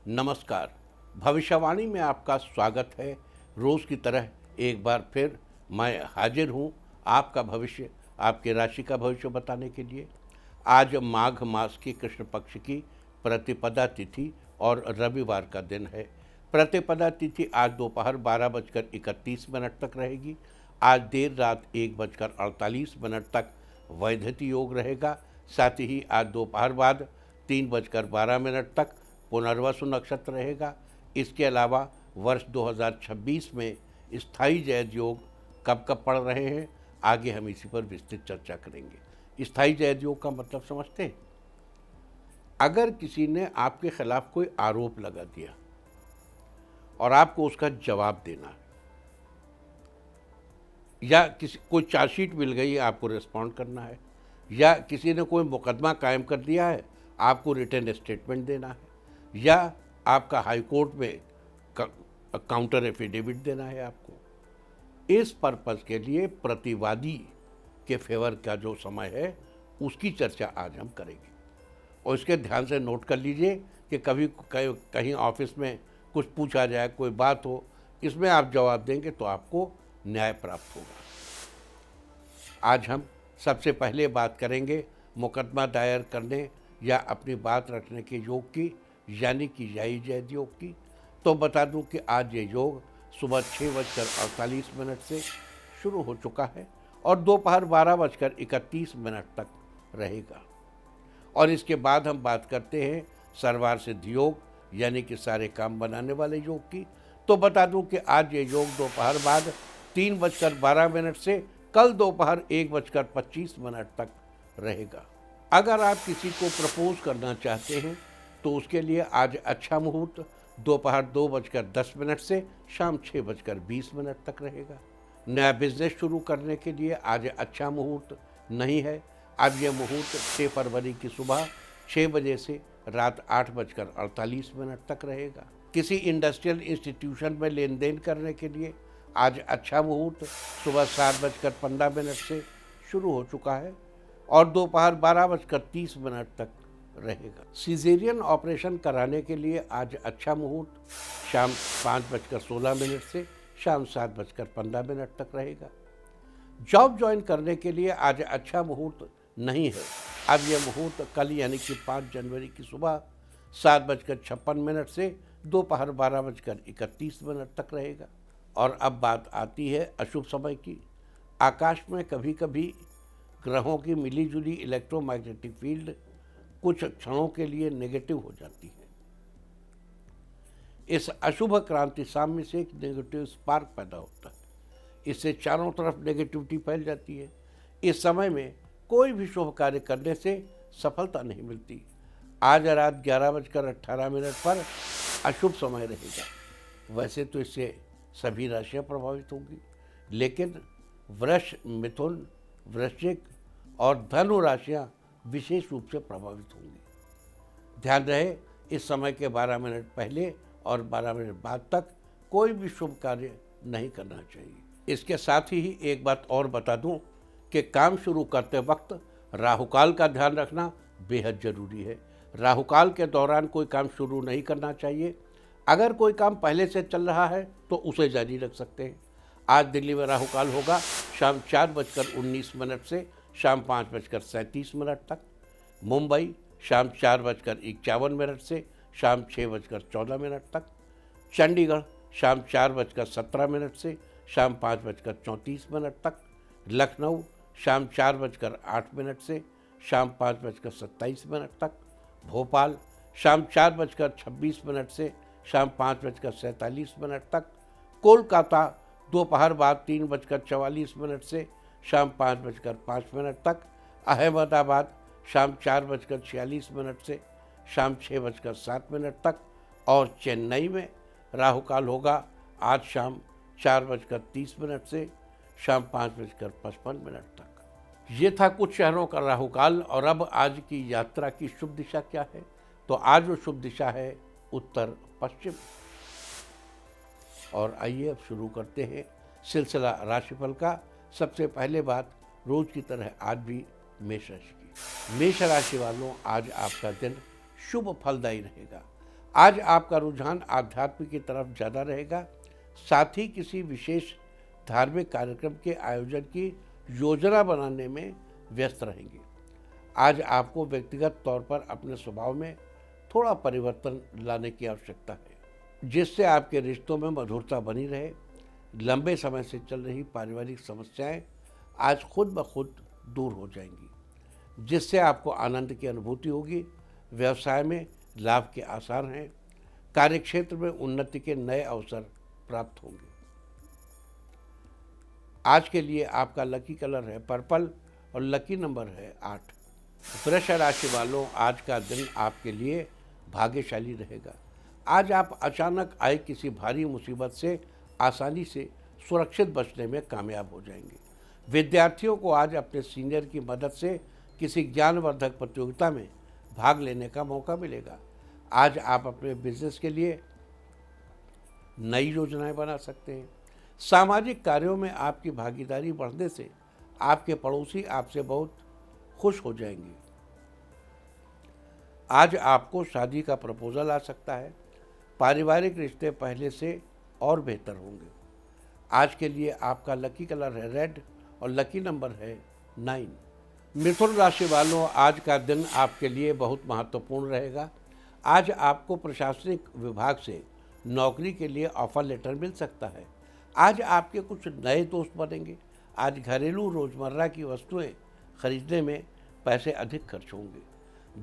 नमस्कार। भविष्यवाणी में आपका स्वागत है। रोज़ की तरह एक बार फिर मैं हाजिर हूँ आपका भविष्य, आपके राशि का भविष्य बताने के लिए। आज माघ मास की कृष्ण पक्ष की प्रतिपदा तिथि और रविवार का दिन है। प्रतिपदा तिथि आज दोपहर 12:31 तक रहेगी। आज देर रात 1:48 तक वैधति योग रहेगा। साथ ही आज दोपहर बाद 3:12 तक पुनर्वसु नक्षत्र रहेगा। इसके अलावा वर्ष 2026 में स्थायी जयद योग कब कब पड़ रहे हैं, आगे हम इसी पर विस्तृत चर्चा करेंगे। स्थायी जयद योग का मतलब समझते हैं? अगर किसी ने आपके खिलाफ कोई आरोप लगा दिया और आपको उसका जवाब देना है, या किसी कोई चार्जशीट मिल गई है, आपको रिस्पॉन्ड करना है, या किसी ने कोई मुकदमा कायम कर दिया है, आपको रिटर्न स्टेटमेंट देना है, या आपका हाई कोर्ट में काउंटर एफिडेविट देना है आपको। इस पर्पज़ के लिए प्रतिवादी के फेवर का जो समय है उसकी चर्चा आज हम करेंगे। और इसके ध्यान से नोट कर लीजिए कि कभी कहीं ऑफिस में कुछ पूछा जाए, कोई बात हो, इसमें आप जवाब देंगे तो आपको न्याय प्राप्त होगा। आज हम सबसे पहले बात करेंगे मुकदमा दायर करने या अपनी बात रखने के योग की, यानी कि स्थायी जयद योग की। तो बता दूं कि आज ये योग सुबह 6:48 से शुरू हो चुका है और दोपहर 12:31 तक रहेगा। और इसके बाद हम बात करते हैं सर्वार सिद्धि योग, यानी कि सारे काम बनाने वाले योग की। तो बता दूं कि आज ये योग दोपहर बाद 3:12 से कल दोपहर 1:25 तक रहेगा। अगर आप किसी को प्रपोज करना चाहते हैं तो उसके लिए आज अच्छा मुहूर्त दोपहर 2:10 से शाम 6:20 तक रहेगा। नया बिजनेस शुरू करने के लिए आज अच्छा मुहूर्त नहीं है। अब यह मुहूर्त 6 फरवरी की सुबह 6 बजे से रात 8:48 तक रहेगा। किसी इंडस्ट्रियल इंस्टीट्यूशन में लेन देन करने के लिए आज अच्छा मुहूर्त सुबह 7:15 से शुरू हो चुका है और दोपहर 12:30 तक रहेगा। सिजेरियन ऑपरेशन कराने के लिए आज अच्छा मुहूर्त शाम 5:16 से शाम 7:15 तक रहेगा। जॉब ज्वाइन करने के लिए आज अच्छा मुहूर्त नहीं है। अब यह मुहूर्त कल यानी कि 5 जनवरी की सुबह 7:56 से दोपहर 12:31 तक रहेगा। और अब बात आती है अशुभ समय की। आकाश में कभी कभी ग्रहों की मिलीजुली इलेक्ट्रोमैग्नेटिक फील्ड कुछ क्षणों के लिए नेगेटिव हो जाती है। इस अशुभ क्रांति साम्य से एक नेगेटिव स्पार्क पैदा होता है। इससे चारों तरफ नेगेटिविटी फैल जाती है। इस समय में कोई भी शुभ कार्य करने से सफलता नहीं मिलती। आज रात 11:18 पर अशुभ समय रहेगा। वैसे तो इससे सभी राशियां प्रभावित होंगी, लेकिन वृष, मिथुन, वृश्चिक और धनु राशियां विशेष रूप से प्रभावित होंगी। ध्यान रहे, इस समय के 12 मिनट पहले और 12 मिनट बाद तक कोई भी शुभ कार्य नहीं करना चाहिए। इसके साथ ही एक बात और बता दूं कि काम शुरू करते वक्त राहुकाल का ध्यान रखना बेहद जरूरी है। राहुकाल के दौरान कोई काम शुरू नहीं करना चाहिए। अगर कोई काम पहले से चल रहा है तो उसे जारी रख सकते हैं। आज दिल्ली में राहुकाल होगा शाम 4:19 से शाम 5:37 तक। मुंबई शाम 4:51 से शाम 6:14 तक। चंडीगढ़ शाम 4:17 से शाम 5:34 तक। लखनऊ शाम 4:08 से शाम 5:27 तक। भोपाल शाम 4:26 से शाम 5:47 तक। कोलकाता दोपहर बाद 3:44 से शाम 5:05 तक। अहमदाबाद शाम 4:46 से शाम 6:07 तक। और चेन्नई में राहुकाल होगा आज शाम 4:30 से शाम 5:55 तक। ये था कुछ शहरों का राहुकाल। और अब आज की यात्रा की शुभ दिशा क्या है? तो आज वो शुभ दिशा है उत्तर पश्चिम। और आइए अब शुरू करते हैं सिलसिला राशिफल का। सबसे पहले बात रोज की तरह आज भी मेष राशि की। मेष राशि वालों, आज आपका दिन शुभ फलदायी रहेगा। आज आपका रुझान आध्यात्म की तरफ ज़्यादा रहेगा। साथ ही किसी विशेष धार्मिक कार्यक्रम के आयोजन की योजना बनाने में व्यस्त रहेंगे। आज आपको व्यक्तिगत तौर पर अपने स्वभाव में थोड़ा परिवर्तन लाने की आवश्यकता है, जिससे आपके रिश्तों में मधुरता बनी रहे। लंबे समय से चल रही पारिवारिक समस्याएं आज खुद ब खुद दूर हो जाएंगी, जिससे आपको आनंद की अनुभूति होगी। व्यवसाय में लाभ के आसार हैं। कार्यक्षेत्र में उन्नति के नए अवसर प्राप्त होंगे। आज के लिए आपका लकी कलर है पर्पल और लकी नंबर है 8। वृष राशि वालों, आज का दिन आपके लिए भाग्यशाली रहेगा। आज आप अचानक आए किसी भारी मुसीबत से आसानी से सुरक्षित बचने में कामयाब हो जाएंगे। विद्यार्थियों को आज अपने सीनियर की मदद से किसी ज्ञानवर्धक प्रतियोगिता में भाग लेने का मौका मिलेगा। आज आप अपने बिजनेस के लिए नई योजनाएं बना सकते हैं। सामाजिक कार्यों में आपकी भागीदारी बढ़ने से आपके पड़ोसी आपसे बहुत खुश हो जाएंगे। आज आपको शादी का प्रपोजल आ सकता है। पारिवारिक रिश्ते पहले से और बेहतर होंगे। आज के लिए आपका लकी कलर है रेड और लकी नंबर है 9। मिथुन राशि वालों, आज का दिन आपके लिए बहुत महत्वपूर्ण रहेगा। आज आपको प्रशासनिक विभाग से नौकरी के लिए ऑफर लेटर मिल सकता है। आज आपके कुछ नए दोस्त बनेंगे। आज घरेलू रोजमर्रा की वस्तुएं खरीदने में पैसे अधिक खर्च होंगे।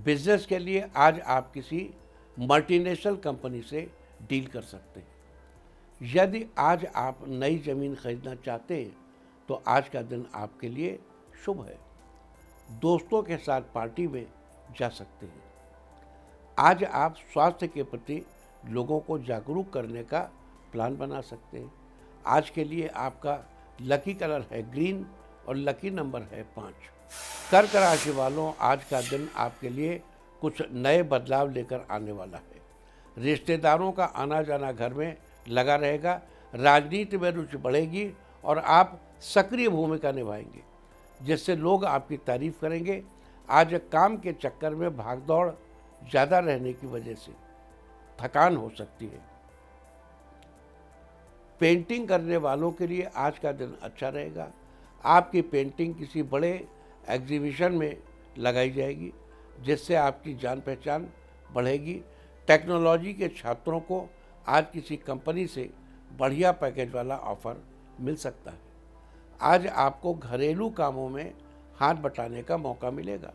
बिजनेस के लिए आज आप किसी मल्टीनेशनल कंपनी से डील कर सकते हैं। यदि आज आप नई ज़मीन खरीदना चाहते हैं तो आज का दिन आपके लिए शुभ है। दोस्तों के साथ पार्टी में जा सकते हैं। आज आप स्वास्थ्य के प्रति लोगों को जागरूक करने का प्लान बना सकते हैं। आज के लिए आपका लकी कलर है ग्रीन और लकी नंबर है 5। कर्क राशि वालों, आज का दिन आपके लिए कुछ नए बदलाव लेकर आने वाला है। रिश्तेदारों का आना जाना घर में लगा रहेगा। राजनीति में रुचि बढ़ेगी और आप सक्रिय भूमिका निभाएंगे, जिससे लोग आपकी तारीफ करेंगे। आज काम के चक्कर में भागदौड़ ज़्यादा रहने की वजह से थकान हो सकती है। पेंटिंग करने वालों के लिए आज का दिन अच्छा रहेगा। आपकी पेंटिंग किसी बड़े एग्जीबिशन में लगाई जाएगी, जिससे आपकी जान पहचान बढ़ेगी। टेक्नोलॉजी के छात्रों को आज किसी कंपनी से बढ़िया पैकेज वाला ऑफर मिल सकता है। आज आपको घरेलू कामों में हाथ बटाने का मौका मिलेगा।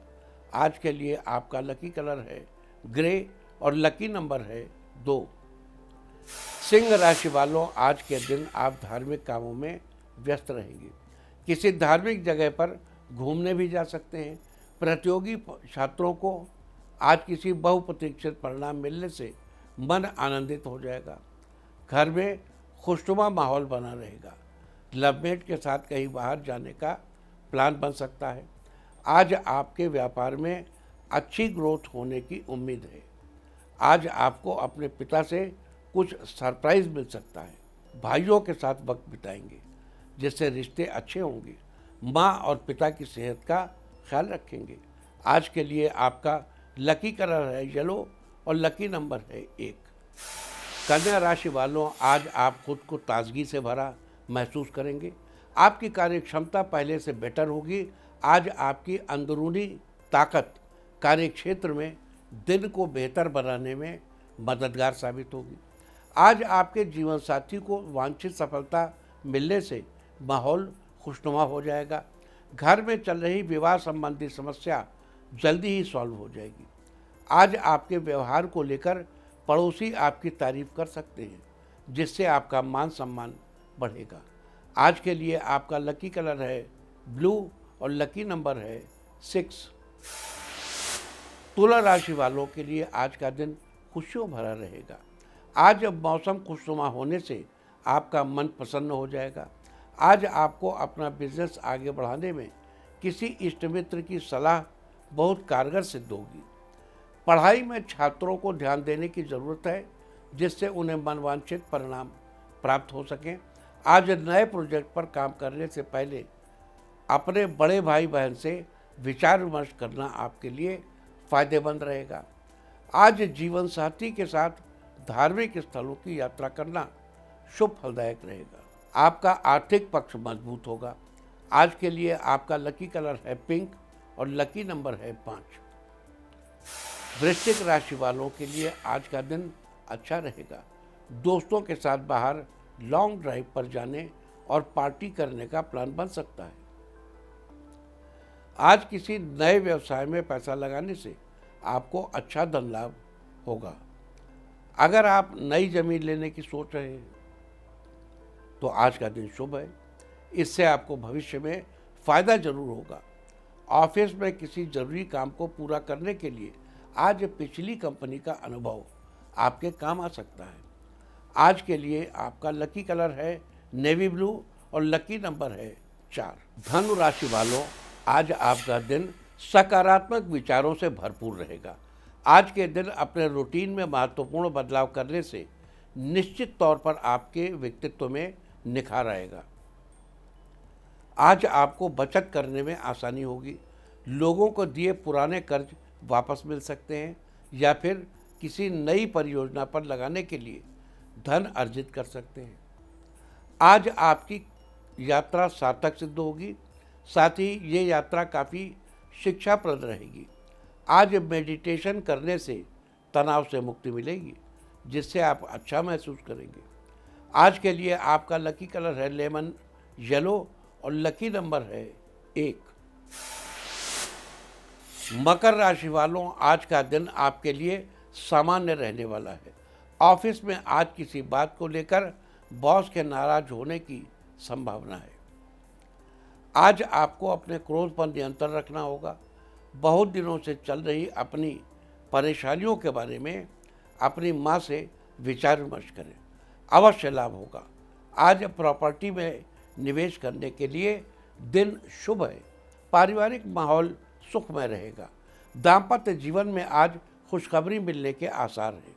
आज के लिए आपका लकी कलर है ग्रे और लकी नंबर है 2। सिंह राशि वालों, आज के दिन आप धार्मिक कामों में व्यस्त रहेंगे। किसी धार्मिक जगह पर घूमने भी जा सकते हैं। प्रतियोगी छात्रों को आज किसी बहुप्रतीक्षित परिणाम मिलने से मन आनंदित हो जाएगा। घर में खुशनुमा माहौल बना रहेगा। लवमेट के साथ कहीं बाहर जाने का प्लान बन सकता है। आज आपके व्यापार में अच्छी ग्रोथ होने की उम्मीद है। आज आपको अपने पिता से कुछ सरप्राइज मिल सकता है। भाइयों के साथ वक्त बिताएंगे, जिससे रिश्ते अच्छे होंगे। माँ और पिता की सेहत का ख्याल रखेंगे। आज के लिए आपका लकी कलर है येलो और लकी नंबर है 1। कन्या राशि वालों, आज आप खुद को ताजगी से भरा महसूस करेंगे। आपकी कार्य क्षमता पहले से बेटर होगी। आज आपकी अंदरूनी ताकत कार्य क्षेत्र में दिन को बेहतर बनाने में मददगार साबित होगी। आज आपके जीवन साथी को वांछित सफलता मिलने से माहौल खुशनुमा हो जाएगा। घर में चल रही विवाह संबंधी समस्या जल्दी ही सॉल्व हो जाएगी। आज आपके व्यवहार को लेकर पड़ोसी आपकी तारीफ कर सकते हैं, जिससे आपका मान सम्मान बढ़ेगा। आज के लिए आपका लकी कलर है ब्लू और लकी नंबर है 6। तुला राशि वालों के लिए आज का दिन खुशियों भरा रहेगा। आज मौसम खुशनुमा होने से आपका मन प्रसन्न हो जाएगा। आज आपको अपना बिजनेस आगे बढ़ाने में किसी इष्ट मित्र की सलाह बहुत कारगर सिद्ध होगी। पढ़ाई में छात्रों को ध्यान देने की ज़रूरत है, जिससे उन्हें मनवांछित परिणाम प्राप्त हो सकें। आज नए प्रोजेक्ट पर काम करने से पहले अपने बड़े भाई बहन से विचार विमर्श करना आपके लिए फ़ायदेमंद रहेगा। आज जीवन साथी के साथ धार्मिक स्थलों की यात्रा करना शुभ फलदायक रहेगा। आपका आर्थिक पक्ष मजबूत होगा। आज के लिए आपका लकी कलर है पिंक और लकी नंबर है 5। वृश्चिक राशि वालों के लिए आज का दिन अच्छा रहेगा। दोस्तों के साथ बाहर लॉन्ग ड्राइव पर जाने और पार्टी करने का प्लान बन सकता है। आज किसी नए व्यवसाय में पैसा लगाने से आपको अच्छा धन लाभ होगा। अगर आप नई जमीन लेने की सोच रहे हैं तो आज का दिन शुभ है। इससे आपको भविष्य में फायदा जरूर होगा। ऑफिस में किसी जरूरी काम को पूरा करने के लिए आज पिछली कंपनी का अनुभव आपके काम आ सकता है। आज के लिए आपका लकी कलर है नेवी ब्लू और लकी नंबर है 4। धनु राशि वालों, आज आपका दिन सकारात्मक विचारों से भरपूर रहेगा। आज के दिन अपने रूटीन में महत्वपूर्ण बदलाव करने से निश्चित तौर पर आपके व्यक्तित्व में निखार आएगा। आज आपको बचत करने में आसानी होगी। लोगों को दिए पुराने कर्ज वापस मिल सकते हैं या फिर किसी नई परियोजना पर लगाने के लिए धन अर्जित कर सकते हैं। आज आपकी यात्रा सार्थक सिद्ध होगी। साथ ही ये यात्रा काफ़ी शिक्षाप्रद रहेगी। आज मेडिटेशन करने से तनाव से मुक्ति मिलेगी, जिससे आप अच्छा महसूस करेंगे। आज के लिए आपका लकी कलर है लेमन येलो और लकी नंबर है 1। मकर राशि वालों, आज का दिन आपके लिए सामान्य रहने वाला है। ऑफिस में आज किसी बात को लेकर बॉस के नाराज होने की संभावना है। आज आपको अपने क्रोध पर नियंत्रण रखना होगा। बहुत दिनों से चल रही अपनी परेशानियों के बारे में अपनी माँ से विचार विमर्श करें, अवश्य लाभ होगा। आज प्रॉपर्टी में निवेश करने के लिए दिन शुभ है। पारिवारिक माहौल सुखमय रहेगा। दाम्पत्य जीवन में आज खुशखबरी मिलने के आसार हैं।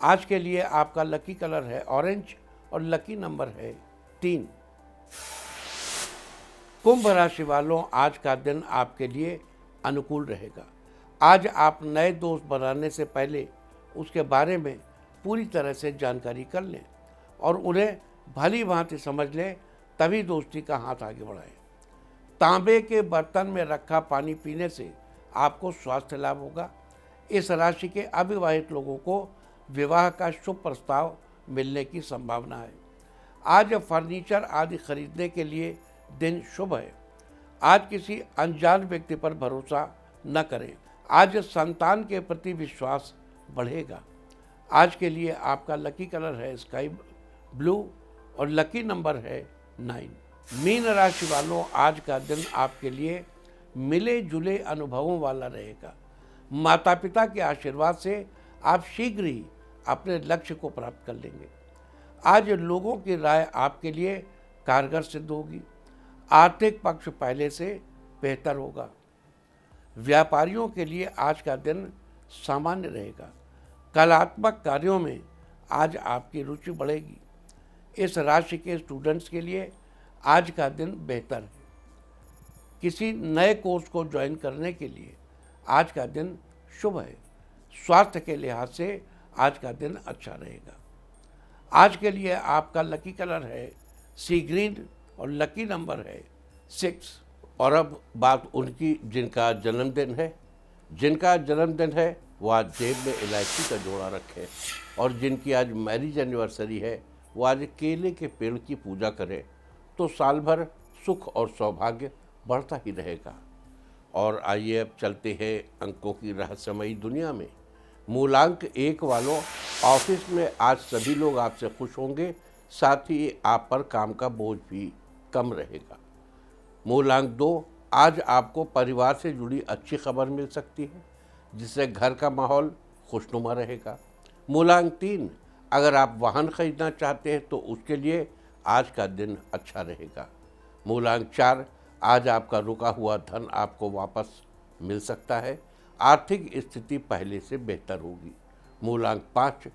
आज के लिए आपका लकी कलर है ऑरेंज और लकी नंबर है 3। कुंभ राशि वालों, आज का दिन आपके लिए अनुकूल रहेगा। आज आप नए दोस्त बनाने से पहले उसके बारे में पूरी तरह से जानकारी कर लें और उन्हें भली भांति समझ लें, तभी दोस्ती का हाथ आगे बढ़ाएं। तांबे के बर्तन में रखा पानी पीने से आपको स्वास्थ्य लाभ होगा। इस राशि के अविवाहित लोगों को विवाह का शुभ प्रस्ताव मिलने की संभावना है। आज फर्नीचर आदि खरीदने के लिए दिन शुभ है। आज किसी अनजान व्यक्ति पर भरोसा न करें। आज संतान के प्रति विश्वास बढ़ेगा। आज के लिए आपका लकी कलर है स्काई ब्लू और लकी नंबर है 9। मीन राशि वालों, आज का दिन आपके लिए मिले जुले अनुभवों वाला रहेगा। माता पिता के आशीर्वाद से आप शीघ्र ही अपने लक्ष्य को प्राप्त कर लेंगे। आज लोगों की राय आपके लिए कारगर सिद्ध होगी। आर्थिक पक्ष पहले से बेहतर होगा। व्यापारियों के लिए आज का दिन सामान्य रहेगा। कलात्मक कार्यों में आज आपकी रुचि बढ़ेगी। इस राशि के स्टूडेंट्स के लिए आज का दिन बेहतर है। किसी नए कोर्स को ज्वाइन करने के लिए आज का दिन शुभ है। स्वास्थ्य के लिहाज से आज का दिन अच्छा रहेगा। आज के लिए आपका लकी कलर है सी ग्रीन और लकी नंबर है 6। और अब बात उनकी जिनका जन्मदिन है वो आज जेब में इलायची का जोड़ा रखें, और जिनकी आज मैरिज एनिवर्सरी है वो आज केले के पेड़ की पूजा करें, तो साल भर सुख और सौभाग्य बढ़ता ही रहेगा। और आइए अब चलते हैं अंकों की रहस्यमयी दुनिया में। मूलांक 1 वालों, ऑफिस में आज सभी लोग आपसे खुश होंगे, साथ ही आप पर काम का बोझ भी कम रहेगा। मूलांक 2, आज आपको परिवार से जुड़ी अच्छी खबर मिल सकती है, जिससे घर का माहौल खुशनुमा रहेगा। मूलांक 3, अगर आप वाहन खरीदना चाहते हैं तो उसके लिए आज का दिन अच्छा रहेगा। मूलांक 4, आज आपका रुका हुआ धन आपको वापस मिल सकता है। आर्थिक स्थिति पहले से बेहतर होगी। मूलांक 5,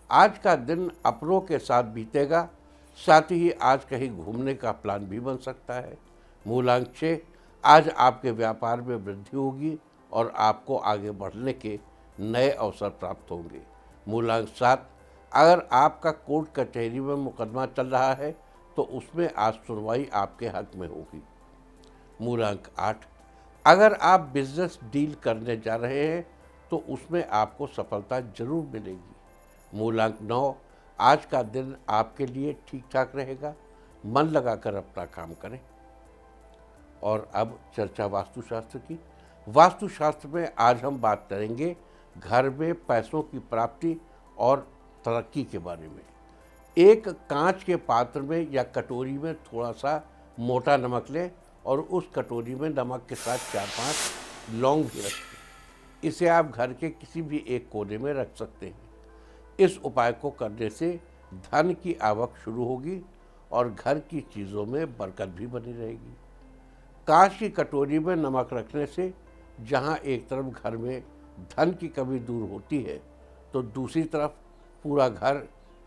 आज का दिन अपनों के साथ बीतेगा, साथ ही आज कहीं घूमने का प्लान भी बन सकता है। मूलांक 6, आज आपके व्यापार में वृद्धि होगी और आपको आगे बढ़ने के नए अवसर प्राप्त होंगे। मूलांक 7, अगर आपका कोर्ट कचहरी में मुकदमा चल रहा है तो उसमें आज सुनवाई आपके हक में होगी। मूलांक 8, अगर आप बिजनेस डील करने जा रहे हैं तो उसमें आपको सफलता जरूर मिलेगी। मूलांक 9, आज का दिन आपके लिए ठीक ठाक रहेगा, मन लगाकर अपना काम करें। और अब चर्चा वास्तुशास्त्र की। वास्तुशास्त्र में आज हम बात करेंगे घर में पैसों की प्राप्ति और तरक्की के बारे में। एक कांच के पात्र में या कटोरी में थोड़ा सा मोटा नमक लें और उस कटोरी में नमक के साथ 4-5 लौंग भी रखें। इसे आप घर के किसी भी एक कोने में रख सकते हैं। इस उपाय को करने से धन की आवक शुरू होगी और घर की चीज़ों में बरकत भी बनी रहेगी। कांच की कटोरी में नमक रखने से जहाँ एक तरफ घर में धन की कमी दूर होती है तो दूसरी तरफ पूरा घर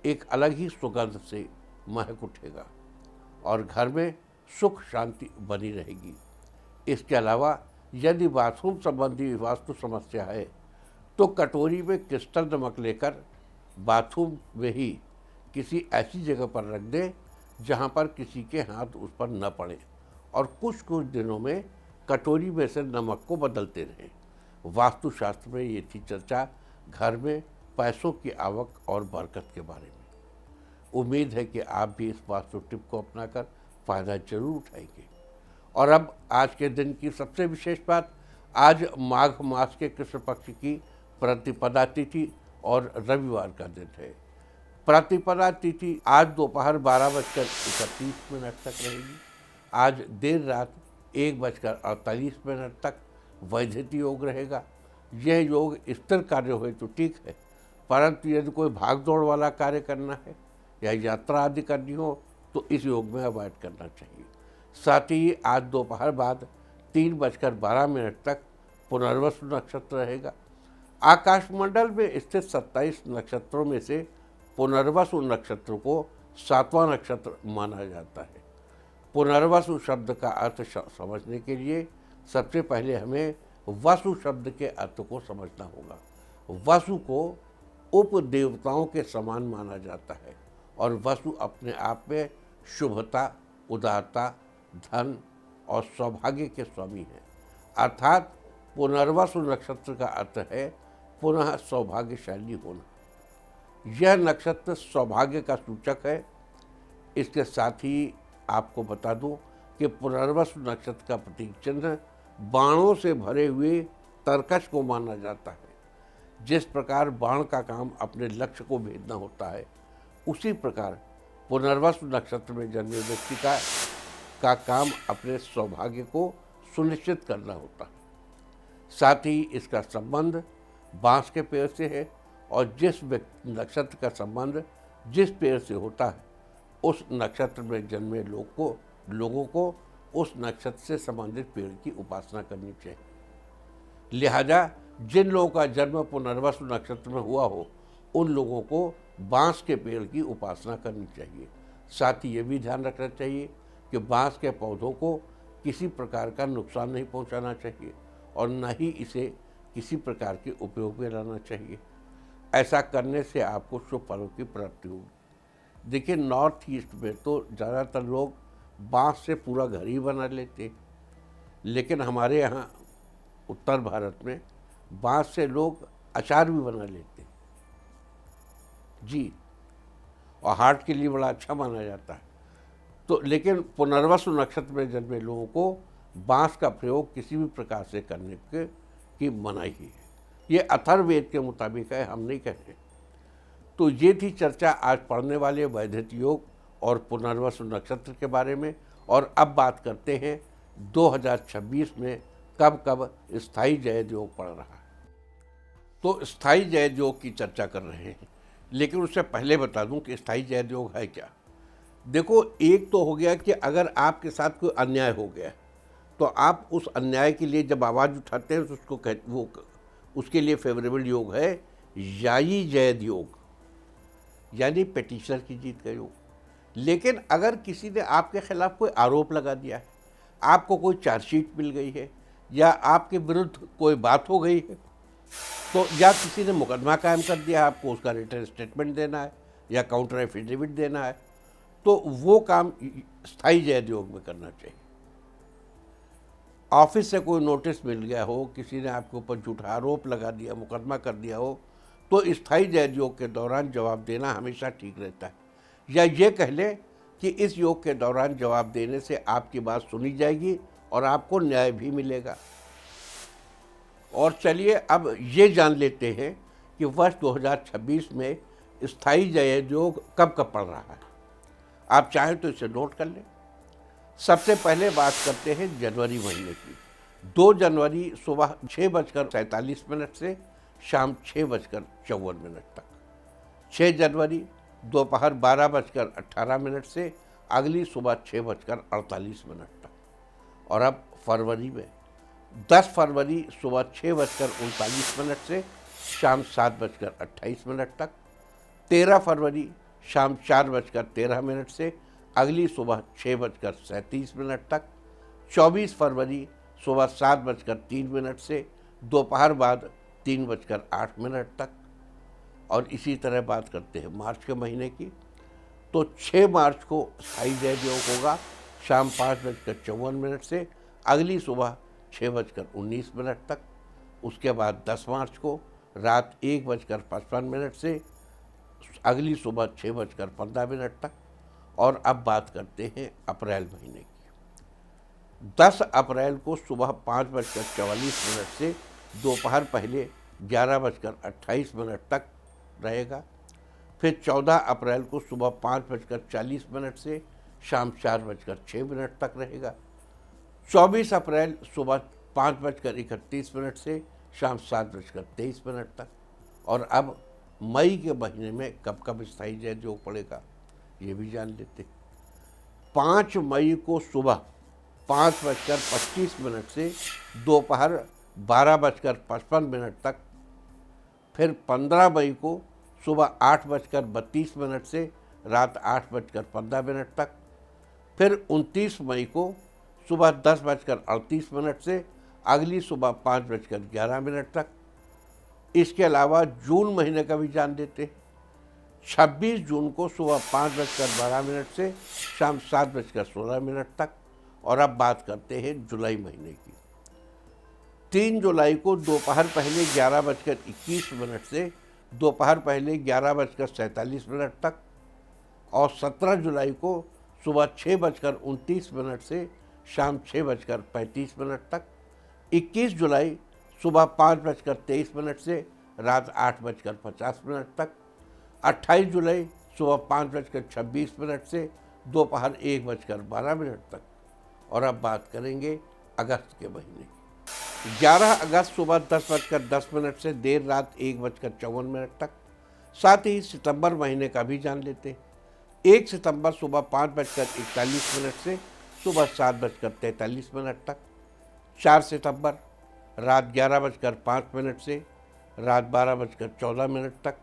एक अलग ही सुगंध से महक उठेगा और घर में सुख शांति बनी रहेगी। इसके अलावा यदि बाथरूम संबंधी वास्तु समस्या है तो कटोरी में क्रिस्टल नमक लेकर बाथरूम में ही किसी ऐसी जगह पर रख दें जहाँ पर किसी के हाथ उस पर न पड़े और कुछ कुछ दिनों में कटोरी में से नमक को बदलते रहें। वास्तुशास्त्र में ये थी चर्चा घर में पैसों की आवक और बरकत के बारे में। उम्मीद है कि आप भी इस वास्तु टिप को अपनाकर फ़ायदा जरूर उठाएंगे। और अब आज के दिन की सबसे विशेष बात, आज माघ मास के कृष्ण पक्ष की प्रतिपदा तिथि और रविवार का दिन है। प्रतिपदा तिथि आज दोपहर 12:31 तक रहेगी। आज देर रात 1:48 तक वैधृति योग रहेगा। यह योग स्थिर कार्य हो तो ठीक है, परंतु यदि कोई भाग दौड़ वाला कार्य करना है या यात्रा आदि करनी हो तो इस योग में अवॉइड करना चाहिए। साथ ही आज दोपहर बाद 3:12 तक पुनर्वसु नक्षत्र रहेगा। आकाशमंडल में स्थित 27 नक्षत्रों में से पुनर्वसु नक्षत्र को 7वां नक्षत्र माना जाता है। पुनर्वसु शब्द का अर्थ समझने के लिए सबसे पहले हमें वसु शब्द के अर्थ को समझना होगा। वसु को उपदेवताओं के समान माना जाता है और वसु अपने आप में शुभता, उदारता, धन और सौभाग्य के स्वामी हैं। अर्थात पुनर्वसु नक्षत्र का अर्थ है पुनः सौभाग्यशाली होना। यह नक्षत्र सौभाग्य का सूचक है। इसके साथ ही आपको बता दूं कि पुनर्वसु नक्षत्र का प्रतीक चिन्ह बाणों से भरे हुए तरकश को माना जाता है। जिस प्रकार बाण का काम अपने लक्ष्य को भेदना होता है, उसी प्रकार पुनर्वसु नक्षत्र में जन्मे व्यक्ति का काम अपने सौभाग्य को सुनिश्चित करना होता है। साथ ही इसका संबंध बांस के पेड़ से है और जिस नक्षत्र का संबंध जिस पेड़ से होता है उस नक्षत्र में जन्मे लोगों को उस नक्षत्र से संबंधित पेड़ की उपासना करनी चाहिए। लिहाजा जिन लोगों का जन्म पुनर्वसु नक्षत्र में हुआ हो उन लोगों को बांस के पेड़ की उपासना करनी चाहिए। साथ ही ये भी ध्यान रखना चाहिए कि बांस के पौधों को किसी प्रकार का नुकसान नहीं पहुंचाना चाहिए और न ही इसे किसी प्रकार के उपयोग में लाना चाहिए। ऐसा करने से आपको शुभ फलों की प्राप्ति होगी। देखिए, नॉर्थ ईस्ट में तो ज़्यादातर लोग बांस से पूरा घर ही बना लेते, लेकिन हमारे यहाँ उत्तर भारत में बांस से लोग अचार भी बना लेते जी, और हार्ट के लिए बड़ा अच्छा माना जाता है। तो लेकिन पुनर्वसु नक्षत्र में जन्मे लोगों को बांस का प्रयोग किसी भी प्रकार से करने की मनाही है। ये अथर्ववेद के मुताबिक है, हम नहीं कहते। तो ये थी चर्चा आज पढ़ने वाले वैधृति योग और पुनर्वसु नक्षत्र के बारे में। और अब बात करते हैं 2026 में कब कब स्थायी जयद योग पड़ रहा है। तो स्थायी जयद योग की चर्चा कर रहे हैं, लेकिन उससे पहले बता दूं कि स्थायी जयद योग है क्या। देखो, एक तो हो गया कि अगर आपके साथ कोई अन्याय हो गया तो आप उस अन्याय के लिए जब आवाज़ उठाते हैं तो उसके लिए फेवरेबल योग है यायी जयद योग, यानी पिटीशनर की जीत का योग। लेकिन अगर किसी ने आपके खिलाफ कोई आरोप लगा दिया है, आपको कोई चार्जशीट मिल गई है या आपके विरुद्ध कोई बात हो गई है तो या किसी ने मुकदमा कायम कर दिया, आपको उसका रिटर्न स्टेटमेंट देना है या काउंटर एफिडेविट देना है, तो वो काम स्थायी जैद योग में करना चाहिए। ऑफिस से कोई नोटिस मिल गया हो, किसी ने आपके ऊपर झूठा आरोप लगा दिया, मुकदमा कर दिया हो, तो स्थायी जैद योग के दौरान जवाब देना हमेशा ठीक रहता है। या ये कह लें कि इस योग के दौरान जवाब देने से आपकी बात सुनी जाएगी और आपको न्याय भी मिलेगा। और चलिए अब ये जान लेते हैं कि वर्ष 2026 में स्थायी जैद योग कब कब पड़ रहा है। आप चाहें तो इसे नोट कर लें। सबसे पहले बात करते हैं जनवरी महीने की। 2 जनवरी सुबह 6:47 से शाम 6:54 तक। 6 जनवरी दोपहर 12:18 से अगली सुबह 6:48 तक। और अब फरवरी में 10 फरवरी सुबह 6:39 से शाम 7:28 तक। 13 फरवरी शाम 4:13 से अगली सुबह 6:37 तक। 24 फरवरी सुबह 7:03 से दोपहर बाद 3:08 तक। और इसी तरह बात करते हैं मार्च के महीने की, तो 6 मार्च को स्थायी जैद योग होगा शाम 5:54 से अगली सुबह 6:19 तक। उसके बाद 10 मार्च को रात 1:55 से अगली सुबह 6:15 तक। और अब बात करते हैं अप्रैल महीने की। 10 अप्रैल को सुबह 5:44 से दोपहर पहले 11:28 तक रहेगा। फिर 14 अप्रैल को सुबह 5:40 से शाम 4:06 तक रहेगा। 24 अप्रैल सुबह 5:31 से शाम 7:23 तक। और अब मई के महीने में कब कब स्थायी जैद योग पड़ेगा ये भी जान लेते हैं। 5 मई को सुबह 5:25 से दोपहर 12:55 तक। फिर 15 मई को सुबह 8:32 से रात 8:15 तक। फिर 29 मई को सुबह 10:38 से अगली सुबह 5:11 तक। इसके अलावा जून महीने का भी जान देते हैं। 26 जून को सुबह 5:12 से शाम 7:16 तक। और अब बात करते हैं जुलाई महीने की। 3 जुलाई को दोपहर पहले 11:21 से दोपहर पहले 11:47 तक। और 17 जुलाई को सुबह 6:29 से शाम 6:35 तक। 21 जुलाई सुबह 5:23 से रात 8:50 तक। 28 जुलाई सुबह 5:26 से दोपहर 1:12 तक। और अब बात करेंगे अगस्त के महीने की। 11 अगस्त सुबह 10:10 से देर रात 1:54 तक। साथ ही सितंबर महीने का भी जान लेते हैं। 1 सितंबर सुबह 5:41 से सुबह 7:43 तक। 4 सितंबर रात 11:05 से रात 12:14 तक।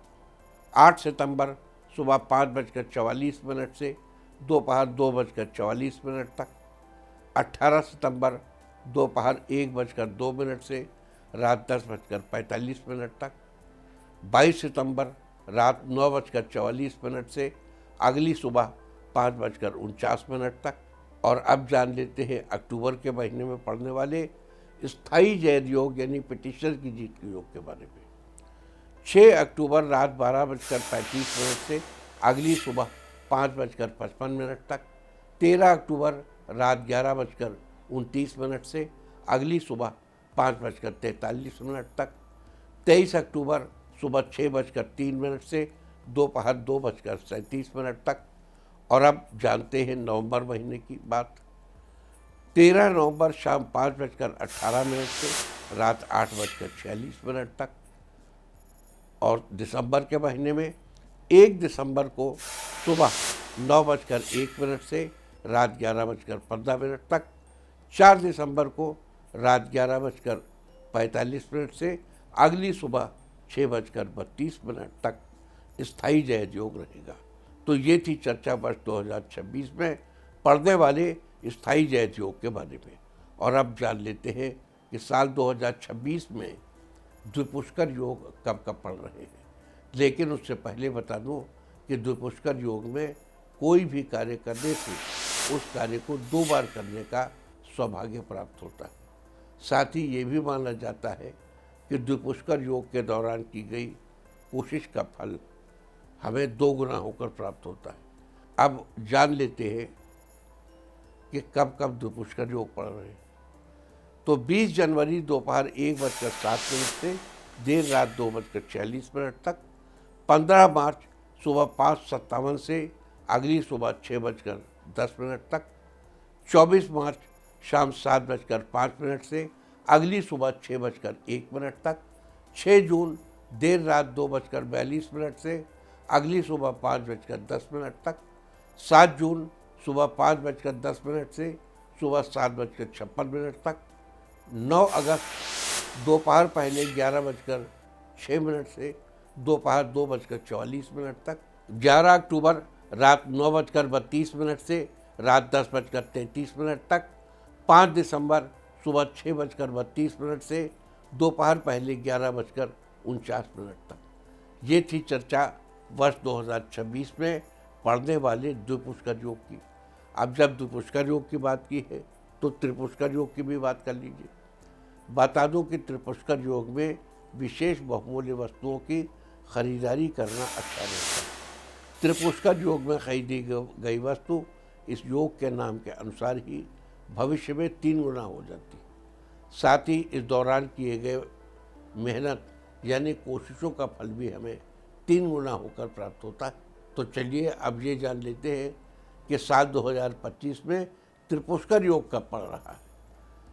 8 सितंबर सुबह 5:44 से दोपहर 2:44 तक। 18 सितंबर दोपहर 1:02 से रात 10:45 तक। 22 सितंबर रात 9:44 से अगली सुबह 5:49 तक। और अब जान लेते हैं अक्टूबर के महीने में पड़ने वाले स्थायी जैद योग यानी पिटिशनर की जीत के योग के बारे में। 6 अक्टूबर रात 12:35 से अगली सुबह 5:55 तक। 13 अक्टूबर रात 11:29 से अगली सुबह 5:43 तक। 23 अक्टूबर सुबह 6:03 से दोपहर 2:37 तक। और अब जानते हैं नवंबर महीने की बात। 13 नवंबर शाम 5:18 से रात 8:46 तक। और दिसंबर के महीने में 1 दिसंबर को सुबह 9:01 से रात 11:15 तक। 4 दिसंबर को रात 11:45 से अगली सुबह 6:32 तक स्थायी जैद योग रहेगा। तो ये थी चर्चा वर्ष 2026 में पड़ने वाले स्थायी जैद योग के बारे में। और अब जान लेते हैं कि साल 2026 में द्विपुष्कर योग कब कब पढ़ रहे हैं। लेकिन उससे पहले बता दूं कि द्विपुष्कर योग में कोई भी कार्य करने से उस कार्य को 2 बार करने का सौभाग्य प्राप्त होता है। साथ ही ये भी माना जाता है कि द्विपुष्कर योग के दौरान की गई कोशिश का फल हमें 2 गुना होकर प्राप्त होता है। अब जान लेते हैं कि कब कब द्विपुष्कर योग पढ़ रहे हैं। तो 20 जनवरी दोपहर 1:07 से देर रात 2:46 तक, 15 मार्च सुबह 5:57 से अगली सुबह 6:10 तक, 24 मार्च शाम 7:05 से अगली सुबह 6:01 तक, 6 जून देर रात 2:42 से अगली सुबह 5:10 तक, 7 जून सुबह 5:10 से सुबह 7:56 तक, 9 अगस्त दोपहर पहले 11:06 से दोपहर 2:44 तक, 11 अक्टूबर रात 9:32 से रात 10:33 तक, 5 दिसंबर सुबह 6:32 से दोपहर पहले 11:49 तक। ये थी चर्चा वर्ष 2026 में पढ़ने वाले द्विपुष्कर योग की। अब जब द्विपुष्कर योग की बात की है तो त्रिपुष्कर योग की भी बात कर लीजिए। बता दूं कि त्रिपुष्कर योग में विशेष बहुमूल्य वस्तुओं की खरीदारी करना अच्छा रहता है। त्रिपुष्कर योग में खरीदी गई वस्तु इस योग के नाम के अनुसार ही भविष्य में 3 गुना हो जाती है। साथ ही इस दौरान किए गए मेहनत यानी कोशिशों का फल भी हमें 3 गुना होकर प्राप्त होता है। तो चलिए अब ये जान लेते हैं कि साल 2025 में त्रिपुष्कर योग कब पड़ रहा है।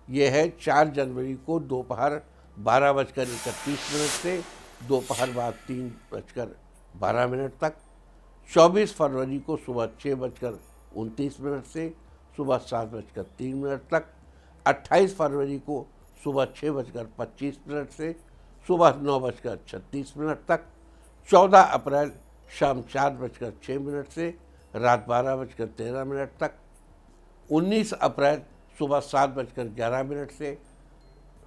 यह है 4 जनवरी को दोपहर 12:31 से दोपहर बाद 3:12 तक, 24 फरवरी को सुबह 6:29 से सुबह 7:03 तक, 28 फरवरी को सुबह 6:25 से सुबह 9:36 तक, 14 अप्रैल शाम 4:06 से रात 12:13 तक, 19 अप्रैल सुबह 7:11 से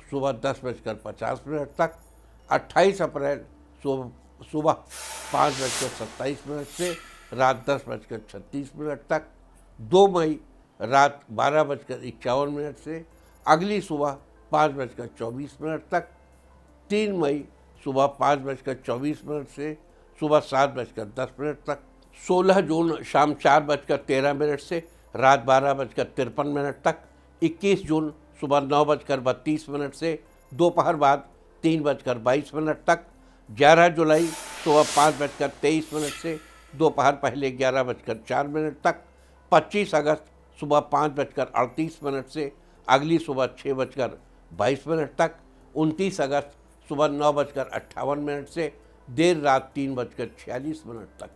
सुबह 10:50 तक, 28 अप्रैल सुबह 5:27 से रात 10:36 तक, 2 मई रात 12:51 से अगली सुबह 5:24 तक, 3 मई सुबह 5:24 से सुबह 7:10 तक, 16 जून शाम 4:13 से रात 12:53 तक, 21 जून सुबह 9:32 से दोपहर बाद 3:22 तक, 11 जुलाई सुबह 5:23 से दोपहर पहले 11:04 तक, 25 अगस्त सुबह 5:38 से अगली सुबह 6:22 तक, 29 अगस्त सुबह 9:58 से देर रात 3:46 तक,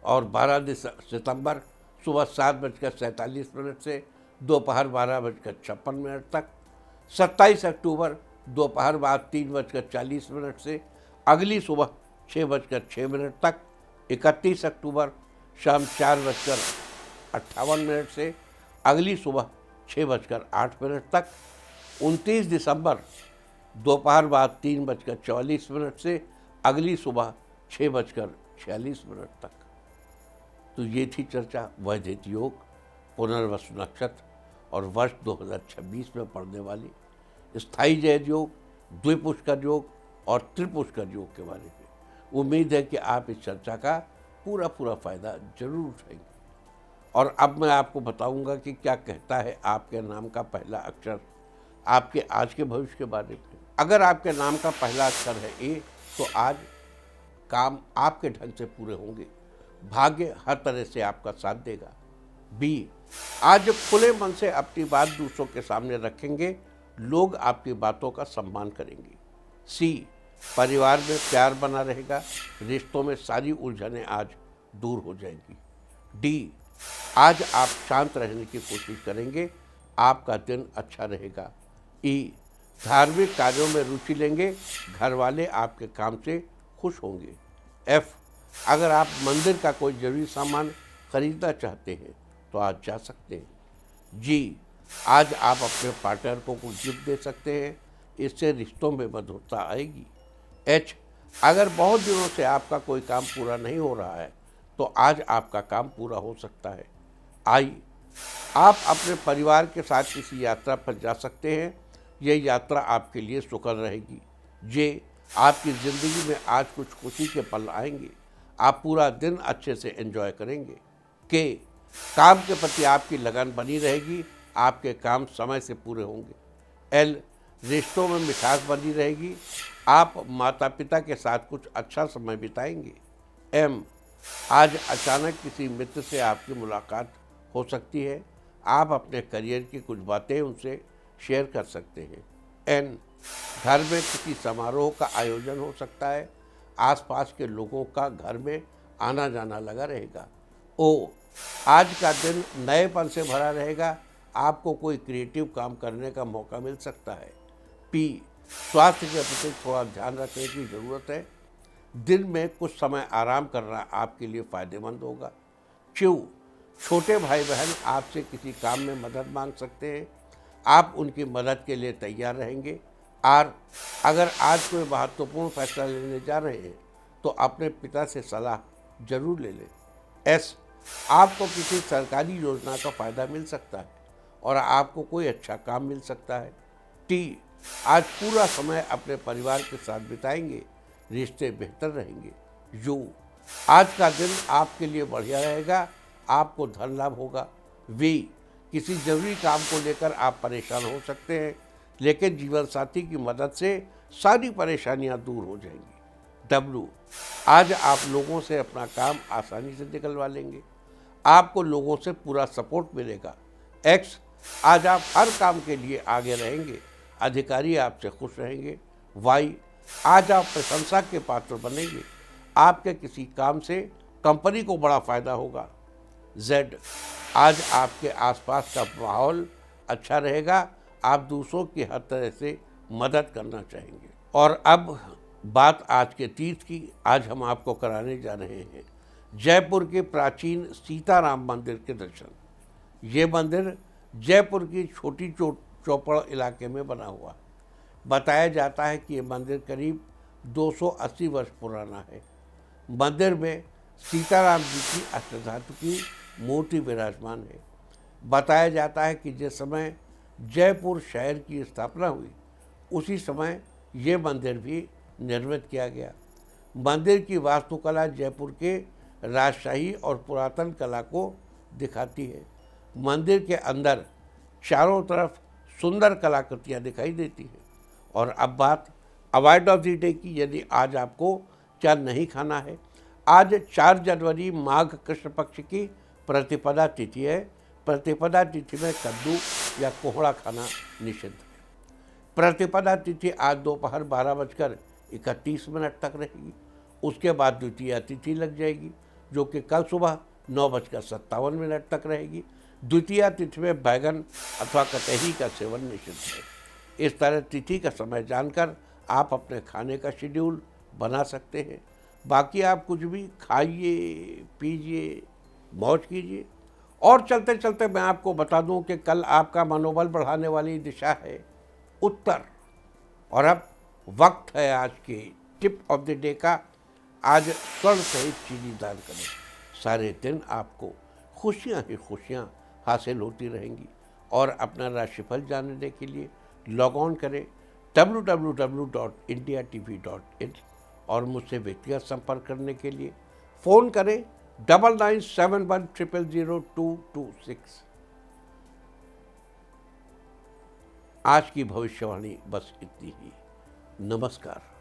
और 12 सितंबर सुबह 7:47 से दोपहर 12:56 तक, 27 अक्टूबर दोपहर बाद 3:40 से अगली सुबह 6:06 तक, 31 अक्टूबर शाम 4:58 से अगली सुबह 6:08 तक, 29 दिसंबर दोपहर बाद 3:44 से अगली सुबह 6:46 तक। तो ये थी चर्चा वैदिक योग, पुनर्वसु नक्षत्र और वर्ष 2026 में पड़ने वाली स्थायी जैद योग, द्विपुष्कर योग और त्रिपुष्कर योग के बारे में। उम्मीद है कि आप इस चर्चा का पूरा फायदा जरूर उठाएंगे। और अब मैं आपको बताऊंगा कि क्या कहता है आपके नाम का पहला अक्षर आपके आज के भविष्य के बारे में। अगर आपके नाम का पहला अक्षर है ए, तो आज काम आपके ढंग से पूरे होंगे, भाग्य हर तरह से आपका साथ देगा। बी, आज खुले मन से अपनी बात दूसरों के सामने रखेंगे, लोग आपकी बातों का सम्मान करेंगे। सी, परिवार में प्यार बना रहेगा, रिश्तों में सारी उलझनें आज दूर हो जाएंगी। डी, आज आप शांत रहने की कोशिश करेंगे, आपका दिन अच्छा रहेगा। ई, धार्मिक कार्यों में रुचि लेंगे, घर वाले आपके काम से खुश होंगे। एफ, अगर आप मंदिर का कोई जरूरी सामान खरीदना चाहते हैं तो आज जा सकते हैं। जी, आज आप अपने पार्टनर को कुछ गिफ्ट दे सकते हैं, इससे रिश्तों में मधुरता आएगी। एच, अगर बहुत दिनों से आपका कोई काम पूरा नहीं हो रहा है तो आज आपका काम पूरा हो सकता है। आई, आप अपने परिवार के साथ किसी यात्रा पर जा सकते हैं। यह यात्रा आपके लिए सुखद रहेगी। जे, आपकी ज़िंदगी में आज कुछ खुशी के पल आएंगे। आप पूरा दिन अच्छे से एंजॉय करेंगे। के, काम के प्रति आपकी लगन बनी रहेगी। आपके काम समय से पूरे होंगे। एल, रिश्तों में मिठास बनी रहेगी। आप माता पिता के साथ कुछ अच्छा समय बिताएंगे। एम, आज अचानक किसी मित्र से आपकी मुलाकात हो सकती है। आप अपने करियर की कुछ बातें उनसे शेयर कर सकते हैं। एन, घर में किसी समारोह का आयोजन हो सकता है। आसपास के लोगों का घर में आना जाना लगा रहेगा। ओ, आज का दिन नएपन से भरा रहेगा। आपको कोई क्रिएटिव काम करने का मौका मिल सकता है। पी, स्वास्थ्य के प्रति थोड़ा ध्यान रखने की ज़रूरत है। दिन में कुछ समय आराम करना आपके लिए फ़ायदेमंद होगा। क्यू, छोटे भाई बहन आपसे किसी काम में मदद मांग सकते हैं। आप उनकी मदद के लिए तैयार रहेंगे। आर, अगर आज कोई महत्वपूर्ण फैसला लेने जा रहे हैं तो अपने पिता से सलाह जरूर ले लें। एस, आपको किसी सरकारी योजना का फ़ायदा मिल सकता है और आपको कोई अच्छा काम मिल सकता है। टी, आज पूरा समय अपने परिवार के साथ बिताएंगे। रिश्ते बेहतर रहेंगे। यू, आज का दिन आपके लिए बढ़िया रहेगा। आपको धन लाभ होगा। वी, किसी जरूरी काम को लेकर आप परेशान हो सकते हैं, लेकिन जीवन साथी की मदद से सारी परेशानियां दूर हो जाएंगी। डब्ल्यू, आज आप लोगों से अपना काम आसानी से निकलवा लेंगे। आपको लोगों से पूरा सपोर्ट मिलेगा। एक्स, आज आप हर काम के लिए आगे रहेंगे। अधिकारी आपसे खुश रहेंगे। वाई, आज आप प्रशंसा के पात्र बनेंगे। आपके किसी काम से कंपनी को बड़ा फायदा होगा। जेड, आज आपके आसपास का माहौल अच्छा रहेगा। आप दूसरों की हर तरह से मदद करना चाहेंगे। और अब बात आज के तीर्थ की। आज हम आपको कराने जा रहे हैं जयपुर के प्राचीन सीताराम मंदिर के दर्शन। ये मंदिर जयपुर की छोटी चौपड़ इलाके में बना हुआ। बताया जाता है कि ये मंदिर करीब 280 वर्ष पुराना है। मंदिर में सीताराम जी की अष्टधातु की मूर्ति विराजमान है। बताया जाता है कि जिस समय जयपुर शहर की स्थापना हुई उसी समय ये मंदिर भी निर्मित किया गया। मंदिर की वास्तुकला जयपुर के राजशाही और पुरातन कला को दिखाती है। मंदिर के अंदर चारों तरफ सुंदर कलाकृतियाँ दिखाई देती हैं। और अब बात अवॉइड ऑफ द डे की। यदि आज आपको क्या नहीं खाना है, आज 4 जनवरी माघ कृष्ण पक्ष की प्रतिपदा तिथि है। प्रतिपदा तिथि में कद्दू या कोहड़ा खाना निषिद्ध है। प्रतिपदा तिथि आज दोपहर 12:31 तक रहेगी। उसके बाद द्वितीया तिथि लग जाएगी जो कि कल सुबह 9:57 तक रहेगी। द्वितीया तिथि में बैगन अथवा कटहरी का सेवन निषिद्ध है। इस तरह तिथि का समय जानकर आप अपने खाने का शेड्यूल बना सकते हैं। बाकी आप कुछ भी खाइए, पीजिए, मौज कीजिए। और चलते चलते मैं आपको बता दूं कि कल आपका मनोबल बढ़ाने वाली दिशा है उत्तर। और अब वक्त है आज के टिप ऑफ द डे का। आज स्वर्ण सहित चीनी दान करें। सारे दिन आपको खुशियां ही खुशियां हासिल होती रहेंगी। और अपना राशिफल जानने के लिए लॉग ऑन करें www.indiatv.in और मुझसे व्यक्तिगत संपर्क करने के लिए फ़ोन करें 9971000226। आज की भविष्यवाणी बस इतनी ही। नमस्कार।